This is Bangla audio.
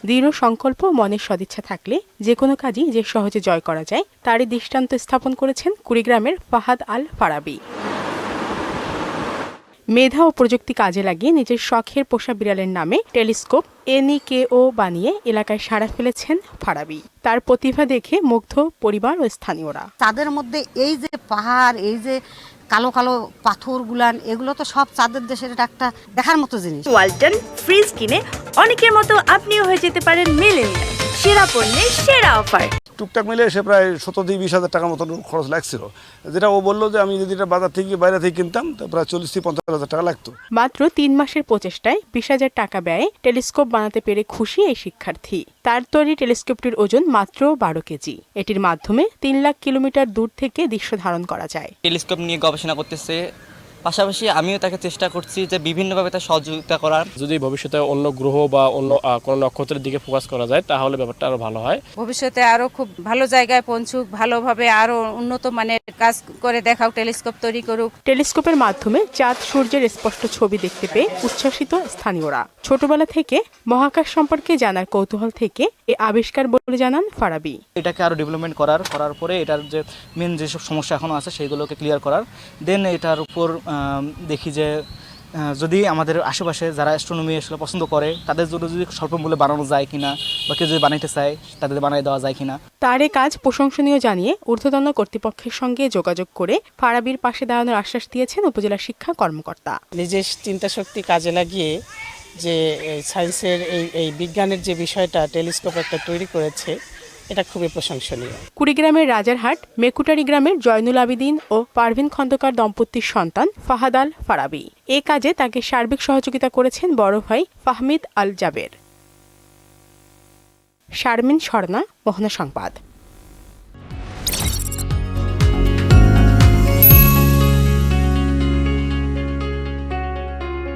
দৃঢ় সংকল্প ও মনের সদিচ্ছা থাকলে যে কোনো কাজই যে সহজে জয় করা যায় তারই দৃষ্টান্ত স্থাপন করেছেন কুড়িগ্রামের ফাহাদ আল ফারাবী। মেধা ও প্রযুক্তি কাজে লাগিয়ে নিজের শখের পোষা বিড়ালের নামে টেলিস্কোপ NEKO বানিয়ে এলাকায় সাড়া ফেলেছেন ফারাবী। তার প্রতিভা দেখে মুগ্ধ পরিবার ও স্থানীয়রা। তাদের মধ্যে এই যে পাহাড়, এই যে কালো কালো পাথর গুলান, এগুলো তো সব চাঁদের দেশের একটা দেখার মতো জিনিস। ওয়ালটন ফ্রিজ কিনে অনেকের মতো আপনিও হয়ে যেতে পারেন মিলেনিয়াল। সেরা পণ্যের সেরা অফার। টুকটাক মিলে এসে প্রায় 17-20 হাজার টাকার মতো খরচ লাগছিল, যেটা ও বললো যে আমি যদি এটা বাজার থেকে বাইরে থেকে কিনতাম তো প্রায় 40-50 হাজার টাকা লাগতো। মাত্র 3 মাসের প্রচেষ্টায় 20,000 টাকা ব্যয়ে টেলিস্কোপ বানাতে পেরে খুশি এই শিক্ষার্থী। তার তৈরি টেলিস্কোপটির ওজন মাত্র 12 কেজি। এটির মাধ্যমে 3 লাখ কিলোমিটার দূর থেকে দৃশ্য ধারণ করা যায়। টেলিস্কোপ নিয়ে গবেষণা করতেছে, পাশাপাশি আমিও তাকে চেষ্টা করছি যে বিভিন্নভাবে তার সহযোগিতা করার। যদি ভবিষ্যতে অন্য গ্রহ বা অন্য কোনো নক্ষত্রের দিকে ফোকাস করা যায় তাহলে ব্যাপারটা আরো ভালো হয়। ভবিষ্যতে আরো খুব ভালো জায়গায় পৌঁছুক, ভালোভাবে আরো উন্নত মানের কাজ করে দেখাও, টেলিস্কোপ তৈরি করুক। টেলিস্কোপের মাধ্যমে চাঁদ সূর্যের স্পষ্ট ছবি দেখতে পেয়ে উচ্ছ্বসিত স্থানীয়রা। ছোটবেলা থেকে মহাকাশ সম্পর্কে জানার কৌতূহল থেকে এ আবিষ্কার বলে জানান ফারাবী। এটাকে আরো ডেভেলপমেন্ট করার পরে এটার যে মেন যেসব সমস্যা এখনো আছে সেগুলোকে ক্লিয়ার করার, দেন এটার উপর দেখি যে যদি আমাদের আশেপাশে যারা অ্যাস্ট্রোনমি আসলে পছন্দ করে তাদের জন্য যদি স্বল্প মূল্যে বানানো যায় কিনা, বা কেউ যদি বানাইতে চায় তাদের বানিয়ে দেওয়া যায় কিনা। তার এ কাজ প্রশংসনীয় জানিয়ে ঊর্ধ্বতন কর্তৃপক্ষের সঙ্গে যোগাযোগ করে ফারাবীর পাশে দাঁড়ানোর আশ্বাস দিয়েছেন উপজেলা শিক্ষা কর্মকর্তা। নিজের চিন্তা শক্তি কাজে লাগিয়ে যে সায়েন্সের এই বিজ্ঞানের যে বিষয়টা টেলিস্কোপ একটা তৈরি করেছে, এটা খুবই প্রশংসনীয়। কুড়িগ্রামের রাজারহাট মেকুটারি গ্রামের জয়নুল আবেদিন ও পারভিন খন্দকার দম্পতির সন্তান ফাহাদ আল ফারাবী। এ কাজে তাকে সার্বিক সহযোগিতা করেছেন বড় ভাই ফাহমিদ আল জাবের। শারমিন স্বর্ণা, মোহনা সংবাদ।